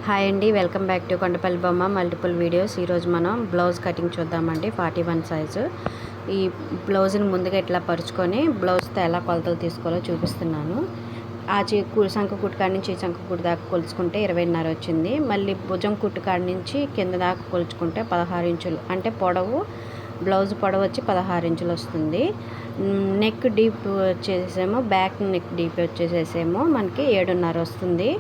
Hi అండి, welcome back to Kondapalli బొమ్మ multiple videos. ఈరోజు మనం బ్లౌజ్ కటింగ్ చూద్దామండి. 41 సైజు. ఈ బ్లౌజ్ని ముందుగా ఇట్లా పరుచుకొని బ్లౌజ్తో ఎలా కొలతలు తీసుకోవాలో చూపిస్తున్నాను. ఆ సంఖ కుట్టు కాడి నుంచి ఈ సంఖ కుట్టు దాకా కొలుచుకుంటే 20.5 వచ్చింది. మళ్ళీ భుజం కుట్టు కాడి నుంచి కింద దాకా కొలుచుకుంటే 16 ఇంచులు, అంటే పొడవు బ్లౌజ్ పొడవు వచ్చి 16 ఇంచులు వస్తుంది. నెక్ డీప్ వచ్చేసేమో బ్యాక్ నెక్ డీప్ వచ్చేసేసేమో మనకి 7.5 వస్తుంది.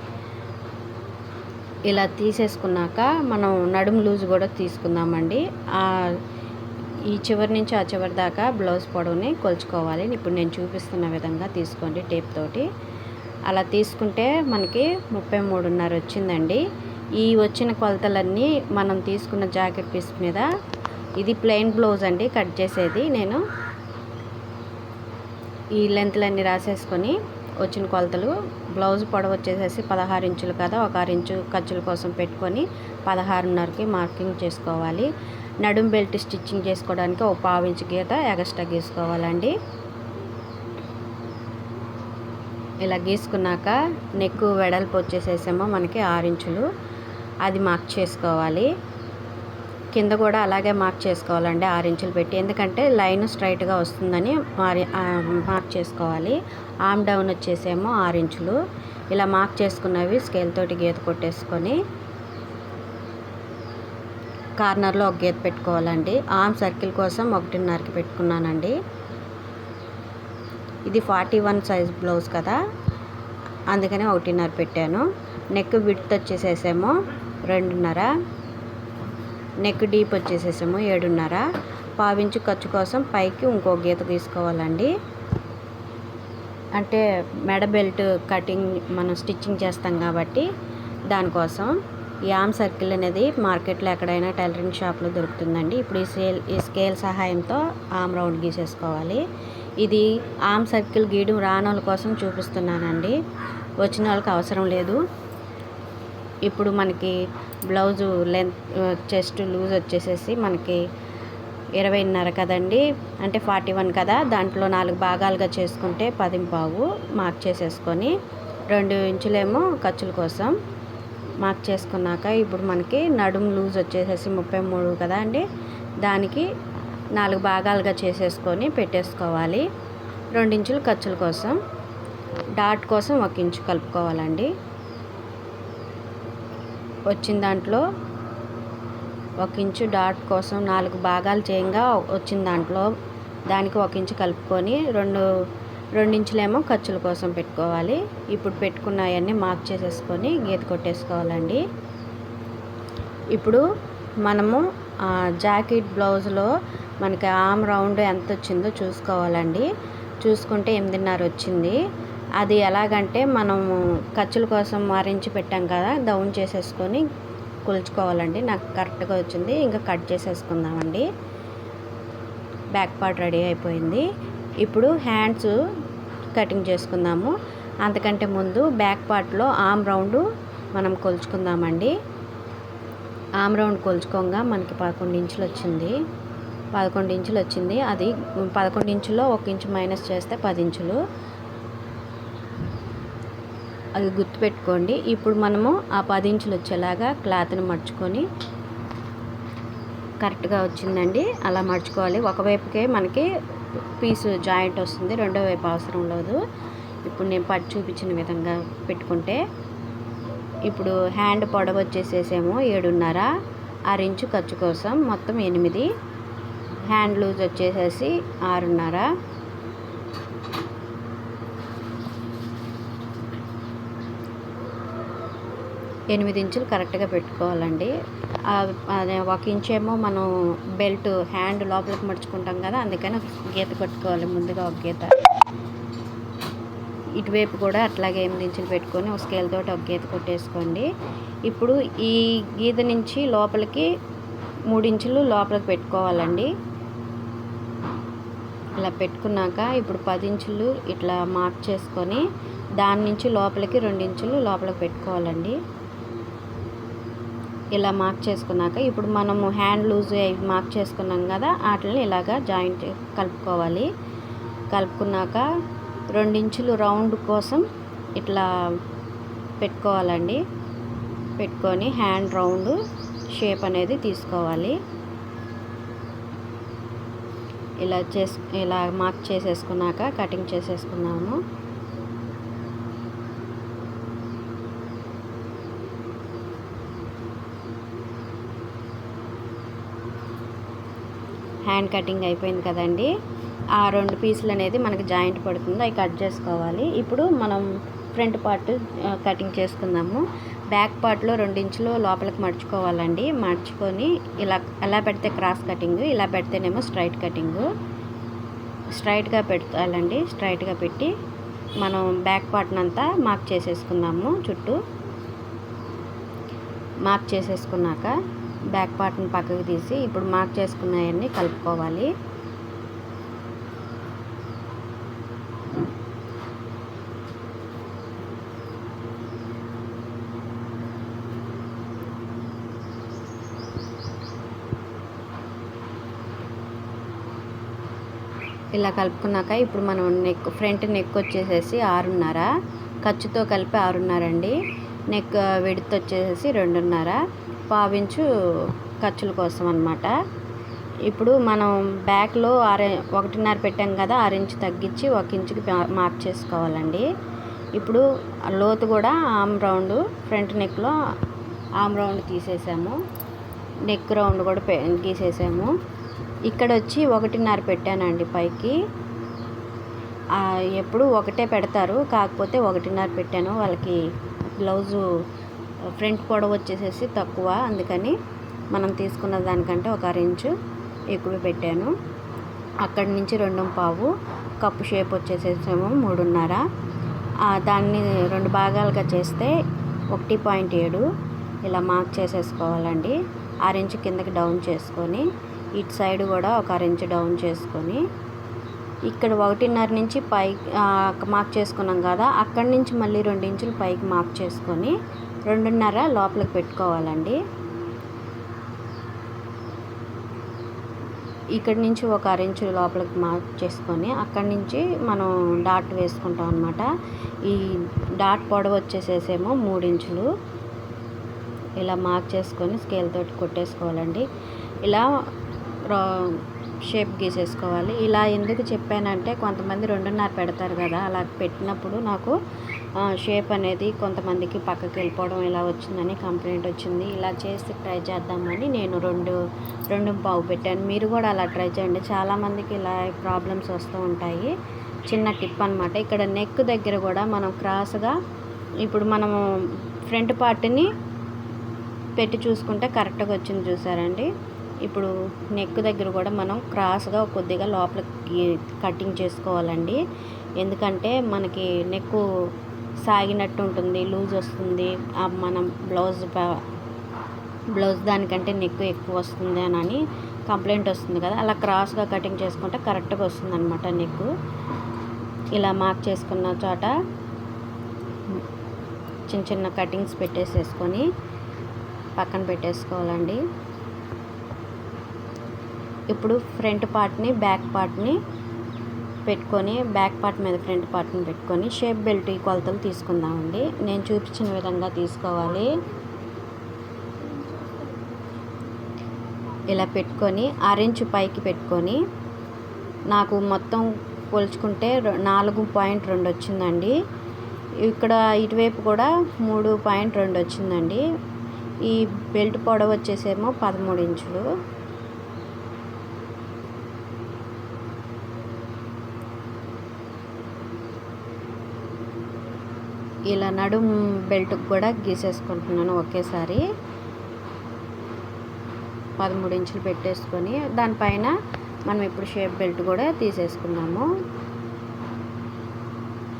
ఇలా తీసేసుకున్నాక మనం నడుము లూజ్ కూడా తీసుకుందామండి. ఈ చివరి నుంచి ఆ చివరి దాకా బ్లౌజ్ పొడవుని కొలుచుకోవాలి. ఇప్పుడు నేను చూపిస్తున్న విధంగా తీసుకోండి టేప్ తోటి. అలా తీసుకుంటే మనకి 33.5 వచ్చిందండి. ఈ వచ్చిన కొలతలన్నీ మనం తీసుకున్న జాకెట్ పీస్ మీద, ఇది ప్లెయిన్ బ్లౌజ్ అండి కట్ చేసేది. నేను ఈ లెంత్లన్నీ రాసేసుకొని వచ్చిన కొలతలు, బ్లౌజ్ పొడవు వచ్చేసేసి 16 ఇంచులు కదా, 1 ఇంచు ఖర్చుల కోసం పెట్టుకొని 16.5కి మార్కింగ్ చేసుకోవాలి. నడుం బెల్ట్ స్టిచ్చింగ్ చేసుకోవడానికి ఒక 1/2 ఇంచు గీత ఎక్స్ట్రా గీసుకోవాలండి. ఇలా గీసుకున్నాక నెక్ వెడల్పు వచ్చేసేసేమో మనకి 6 ఇంచులు, అది మార్క్ చేసుకోవాలి. కింద కూడా అలాగే మార్క్ చేసుకోవాలండి, 6 ఇంచులు పెట్టి, ఎందుకంటే లైన్ స్ట్రైట్గా వస్తుందని మార్క్ చేసుకోవాలి. ఆమ్ డౌన్ వచ్చేసేమో 6 ఇంచులు. ఇలా మార్క్ చేసుకున్నవి స్కేల్ తోటి గీత కొట్టేసుకొని కార్నర్లో ఒక గీత పెట్టుకోవాలండి. ఆర్మ్ సర్కిల్ కోసం 1.5కి పెట్టుకున్నానండి. ఇది 41 సైజ్ బ్లౌజ్ కదా, అందుకనే 1.5 పెట్టాను. నెక్ విడ్త్ వచ్చేసేసేమో 2.5, నెక్ డీప్ వచ్చేసేసేమో 7.5. 1/2 ఇంచు ఖర్చు కోసం పైకి ఇంకో గీత తీసుకోవాలండి. అంటే మెడ బెల్ట్ కటింగ్ మనం స్టిచ్చింగ్ చేస్తాం కాబట్టి దానికోసం. ఈ ఆర్మ్ సర్కిల్ అనేది మార్కెట్లో ఎక్కడైనా టైలరింగ్ షాప్లో దొరుకుతుందండి. ఇప్పుడు ఈ స్కేల్ సహాయంతో ఆర్మ్ రౌండ్ గీసేసుకోవాలి. ఇది ఆర్మ్ సర్కిల్ గీయడం రాని వాళ్ళ కోసం చూపిస్తున్నానండి, వచ్చిన వాళ్ళకి అవసరం లేదు. ఇప్పుడు మనకి బ్లౌజు లెంత్ చెస్ట్ లూజ్ వచ్చేసేసి మనకి 20.5 కదండి, అంటే 41 కదా, దాంట్లో 4 భాగాలుగా చేసుకుంటే 10.5 మార్క్ చేసేసుకొని 2 ఇంచులేమో ఖర్చుల కోసం మార్క్ చేసుకున్నాక, ఇప్పుడు మనకి నడుము లూజ్ వచ్చేసేసి 33 కదా అండి, దానికి 4 భాగాలుగా చేసేసుకొని పెట్టేసుకోవాలి. 2 ఇంచులు ఖర్చుల కోసం, డాట్ కోసం 1 ఇంచు కలుపుకోవాలండి. వచ్చిన దాంట్లో 1 ఇంచు డాట్ కోసం 4 భాగాలు చేయంగా వచ్చిన దాంట్లో దానికి 1 ఇంచు కలుపుకొని 2 ఇంచులేమో ఖర్చుల కోసం పెట్టుకోవాలి. ఇప్పుడు పెట్టుకున్న అవన్నీ మార్క్ చేసేసుకొని గీత కొట్టేసుకోవాలండి. ఇప్పుడు మనము జాకెట్ బ్లౌజ్లో మనకి ఆర్మ్ రౌండ్ ఎంత వచ్చిందో చూసుకోవాలండి. చూసుకుంటే 8.5 వచ్చింది. అది ఎలాగంటే మనము ఖర్చుల కోసం మరించి పెట్టాం కదా, డౌన్ చేసేసుకొని కొలుచుకోవాలండి. నాకు కరెక్ట్గా వచ్చింది. ఇంకా కట్ చేసేసుకుందామండి. బ్యాక్ పార్ట్ రెడీ అయిపోయింది. ఇప్పుడు హ్యాండ్స్ కటింగ్ చేసుకుందాము. అంతకంటే ముందు బ్యాక్ పార్ట్లో ఆర్మ్ రౌండ్ మనం కొలుచుకుందామండి. ఆర్మ్ రౌండ్ కొలుచుకోగా మనకి 11 ఇంచులు వచ్చింది. 11 ఇంచులు వచ్చింది. అది 11 ఇంచులో 1 ఇంచు మైనస్ చేస్తే 10 ఇంచులు. అది గుర్తుపెట్టుకోండి. ఇప్పుడు మనము ఆ 10 ఇంచులు వచ్చేలాగా క్లాత్ని మడుచుకొని, కరెక్ట్గా వచ్చిందండి అలా మడుచుకోవాలి. ఒకవైపుకే మనకి పీసు జాయింట్ వస్తుంది, రెండో వైపు అవసరం లేదు. ఇప్పుడు నేను పట్టు చూపించిన విధంగా పెట్టుకుంటే, ఇప్పుడు హ్యాండ్ పొడవు వచ్చేసేసేమో 7.5, 6 ఇంచు ఖర్చు కోసం మొత్తం 8, హ్యాండ్ లూజ్ వచ్చేసేసి 6.5, 8 ఇంచులు కరెక్ట్గా పెట్టుకోవాలండి. 1 ఇంచు ఏమో మనం బెల్ట్ హ్యాండ్ లోపలికి మడుచుకుంటాం కదా, అందుకని గీత కొట్టుకోవాలి ముందుగా ఒక గీత. ఇటువైపు కూడా అట్లాగే 8 ఇంచులు పెట్టుకొని ఒక స్కేల్ తోటి ఒక గీత కొట్టేసుకోండి. ఇప్పుడు ఈ గీత నుంచి లోపలికి 3 ఇంచులు లోపలికి పెట్టుకోవాలండి. ఇలా పెట్టుకున్నాక ఇప్పుడు 10 ఇంచులు ఇట్లా మార్క్ చేసుకొని దాని నుంచి లోపలికి 2 ఇంచులు లోపలికి పెట్టుకోవాలండి. ఇలా మార్క్ చేసుకున్నాక ఇప్పుడు మనము హ్యాండ్ లూజ్ మార్క్ చేసుకున్నాం కదా, వాటిని ఇలాగా జాయింట్ కలుపుకోవాలి. కలుపుకున్నాక 2 ఇంచులు రౌండ్ కోసం ఇట్లా పెట్టుకోవాలండి. పెట్టుకొని హ్యాండ్ రౌండ్ షేప్ అనేది తీసుకోవాలి. ఇలా మార్క్ చేసేసుకున్నాక కటింగ్ చేసేసుకున్నాము. హ్యాండ్ కటింగ్ అయిపోయింది కదండి. ఆ 2 పీసులు అనేది మనకి జాయింట్ పడుతుంది, అవి కట్ చేసుకోవాలి. ఇప్పుడు మనం ఫ్రంట్ పార్ట్ కటింగ్ చేసుకుందాము. బ్యాక్ పార్ట్లో 2 ఇంచులు లోపలికి మడుచుకోవాలండి. మడుచుకొని ఎలా పెడితే క్రాస్ కటింగ్, ఇలా పెడితేనేమో స్ట్రైట్ కటింగ్. స్ట్రైట్గా పెట్టాలండి. స్ట్రైట్గా పెట్టి మనం బ్యాక్ పార్ట్ని అంతా మార్క్ చేసేసుకుందాము. చుట్టూ మార్క్ చేసేసుకున్నాక బ్యాక్ పార్ట్ని పక్కకు తీసి ఇప్పుడు మార్క్ చేసుకున్నవన్నీ కలుపుకోవాలి. ఇలా కలుపుకున్నాక ఇప్పుడు మనం ఫ్రంట్ నెక్ వచ్చేసేసి 6.5, ఖర్చుతో కలిపి 6.5 అండి. నెక్ విడ్త్ వచ్చేసేసి 2.5, పావించు ఖర్చుల కోసం అన్నమాట. ఇప్పుడు మనం బ్యాక్లో 1.5 పెట్టాం కదా, 6 ఇంచు తగ్గించి 1 ఇంచుకి మార్క్ చేసుకోవాలండి. ఇప్పుడు లోతు కూడా ఆమ్ రౌండ్, ఫ్రంట్ నెక్లో ఆమ్ రౌండ్ తీసేసాము, నెక్ రౌండ్ కూడా గీసేసాము. ఇక్కడ వచ్చి 1.5 పెట్టానండి పైకి. ఎప్పుడు ఒకటే పెడతారు, కాకపోతే 1.5 పెట్టాను. వాళ్ళకి బ్లౌజు ఫ్రంట్ పొడవు వచ్చేసేసి తక్కువ, అందుకని మనం తీసుకున్న దానికంటే 1 ఇంచు ఎక్కువ పెట్టాను. అక్కడి నుంచి 2.5, కప్పు షేప్ వచ్చేసేసేమో 3.5. దాన్ని 2 భాగాలుగా చేస్తే 1.7 ఇలా మార్క్ చేసేసుకోవాలండి. 6 ఇంచు కిందకి డౌన్ చేసుకొని, ఇటు సైడ్ కూడా 1 ఇంచు డౌన్ చేసుకొని, ఇక్కడ 1.5 నుంచి పైకి మార్క్ చేసుకున్నాం కదా, అక్కడి నుంచి మళ్ళీ 2 ఇంచులు పైకి మార్క్ చేసుకొని 2.5 లోపలికి పెట్టుకోవాలండి. ఇక్కడి నుంచి 1 ఇంచు లోపలికి మార్క్ చేసుకొని అక్కడి నుంచి మనం డాట్ వేసుకుంటాం అన్నమాట. ఈ డాట్ పొడవు వచ్చేసేసేమో 3 ఇంచులు. ఇలా మార్క్ చేసుకొని స్కేల్ తోటి కొట్టేసుకోవాలండి. ఇలా షేప్ గీసేసుకోవాలి. ఇలా ఎందుకు చెప్పానంటే కొంతమంది 2.5 పెడతారు కదా, అలా పెట్టినప్పుడు నాకు షేప్ అనేది కొంతమందికి పక్కకి వెళ్ళిపోవడం ఇలా వచ్చిందని కంప్లైంట్ వచ్చింది. ఇలా చేసి ట్రై చేద్దామని నేను 2.5 పెట్టాను. మీరు కూడా అలా ట్రై చేయండి. చాలామందికి ఇలా ప్రాబ్లమ్స్ వస్తూ ఉంటాయి. చిన్న టిప్ అనమాట. ఇక్కడ నెక్ దగ్గర కూడా మనం క్రాస్గా, ఇప్పుడు మనము ఫ్రంట్ పార్ట్ని పెట్టి చూసుకుంటే కరెక్ట్గా వచ్చింది చూసారండి. ఇప్పుడు నెక్ దగ్గర కూడా మనం క్రాస్గా కొద్దిగా లోపలికి కటింగ్ చేసుకోవాలండి. ఎందుకంటే మనకి నెక్ సాగినట్టు ఉంటుంది, లూజ్ వస్తుంది. మనం బ్లౌజ్ దానికంటే నెక్ ఎక్కువ వస్తుంది అని కంప్లైంట్ వస్తుంది కదా, అలా క్రాస్గా కటింగ్ చేసుకుంటే కరెక్ట్గా వస్తుంది అనమాట నెక్. ఇలా మార్క్ చేసుకున్న చోట చిన్న చిన్న కటింగ్స్ పెట్టేసేసుకొని పక్కన పెట్టేసుకోవాలండి. ఇప్పుడు ఫ్రంట్ పార్ట్ని బ్యాక్ పార్ట్ని పెట్టుకొని, బ్యాక్ పార్ట్ మీద ఫ్రంట్ పార్ట్ని పెట్టుకొని షేప్ బెల్ట్ కొలతలు తీసుకుందామండి. నేను చూపించిన విధంగా తీసుకోవాలి. ఇలా పెట్టుకొని 6 ఇంచు పైకి పెట్టుకొని, నాకు మొత్తం కొలుచుకుంటే 4.2 వచ్చిందండి. ఇక్కడ ఇటువైపు కూడా 3.2 వచ్చిందండి. ఈ బెల్ట్ పొడవు వచ్చేసేమో 13 ఇంచులు. ఇలా నడుము బెల్ట్కి కూడా గీసేసుకుంటున్నాను ఒకేసారి. 13 ఇంచులు పెట్టేసుకొని దానిపైన మనం ఇప్పుడు షేప్ బెల్ట్ కూడా తీసేసుకున్నాము.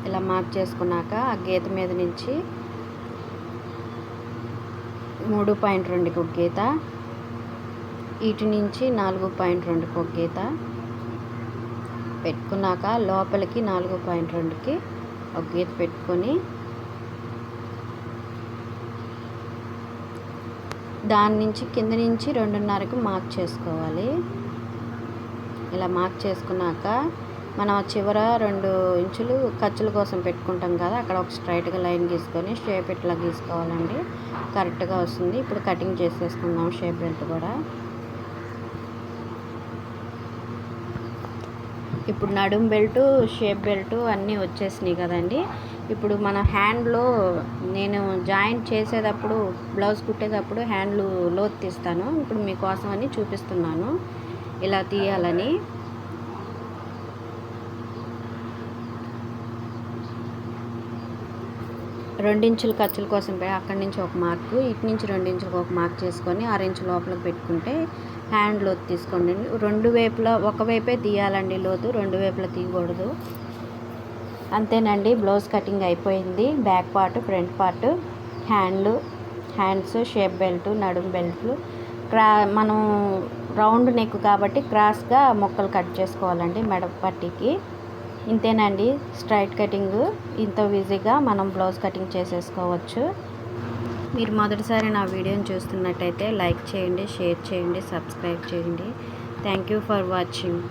ఇలా మార్క్ చేసుకున్నాక ఆ గీత మీద నుంచి 3.2కి ఒక గీత, ఇటు నుంచి 4.2కి ఒక గీత పెట్టుకున్నాక లోపలికి 4.2కి ఒక గీత పెట్టుకొని దాని నుంచి కింద నుంచి 2.5కి మార్క్ చేసుకోవాలి. ఇలా మార్క్ చేసుకున్నాక మనం చివర 2 ఇంచులు ఖర్చుల కోసం పెట్టుకుంటాం కదా, అక్కడ ఒక స్ట్రైట్గా లైన్ గీసుకొని షేప్ ఇట్లా గీసుకోవాలండి. కరెక్ట్గా వస్తుంది. ఇప్పుడు కటింగ్ చేసేసుకుందాం షేప్ బెల్ట్ కూడా. ఇప్పుడు నడుం బెల్టు, షేప్ బెల్టు అన్నీ వచ్చేసినాయి కదండి. ఇప్పుడు మన హ్యాండ్లో నేను జాయింట్ చేసేటప్పుడు, బ్లౌజ్ కుట్టేటప్పుడు హ్యాండ్లు లోతు తీస్తాను. ఇప్పుడు మీకోసం అని చూపిస్తున్నాను ఇలా తీయాలని. రెండించుల ఖర్చుల కోసం అక్కడి నుంచి ఒక మార్కు, ఇటు నుంచి 2 ఇంచులకు ఒక మార్క్ చేసుకొని 6 ఇంచు లోపలికి పెట్టుకుంటే హ్యాండ్ లోతు తీసుకోండి. 2 వైపులా ఒకవైపే తీయాలండి లోతు, 2 వైపులా తీయకూడదు. అంతేనండి, బ్లౌజ్ కటింగ్ అయిపోయింది. Back part, front part, hands, shape belt, నడుం బెల్ట్లు. మనం రౌండ్ నెక్ కాబట్టి క్రాస్గా మొక్కలు కట్ చేసుకోవాలండి మెడ పట్టీకి. ఇంతేనండి స్ట్రైట్ కటింగ్. ఇంత ఈజీగా మనం బ్లౌజ్ కటింగ్ చేసేసుకోవచ్చు. మీరు మొదటిసారి నా వీడియోని చూస్తున్నట్టయితే లైక్ చేయండి, షేర్ చేయండి, సబ్స్క్రైబ్ చేయండి. Thank you for watching.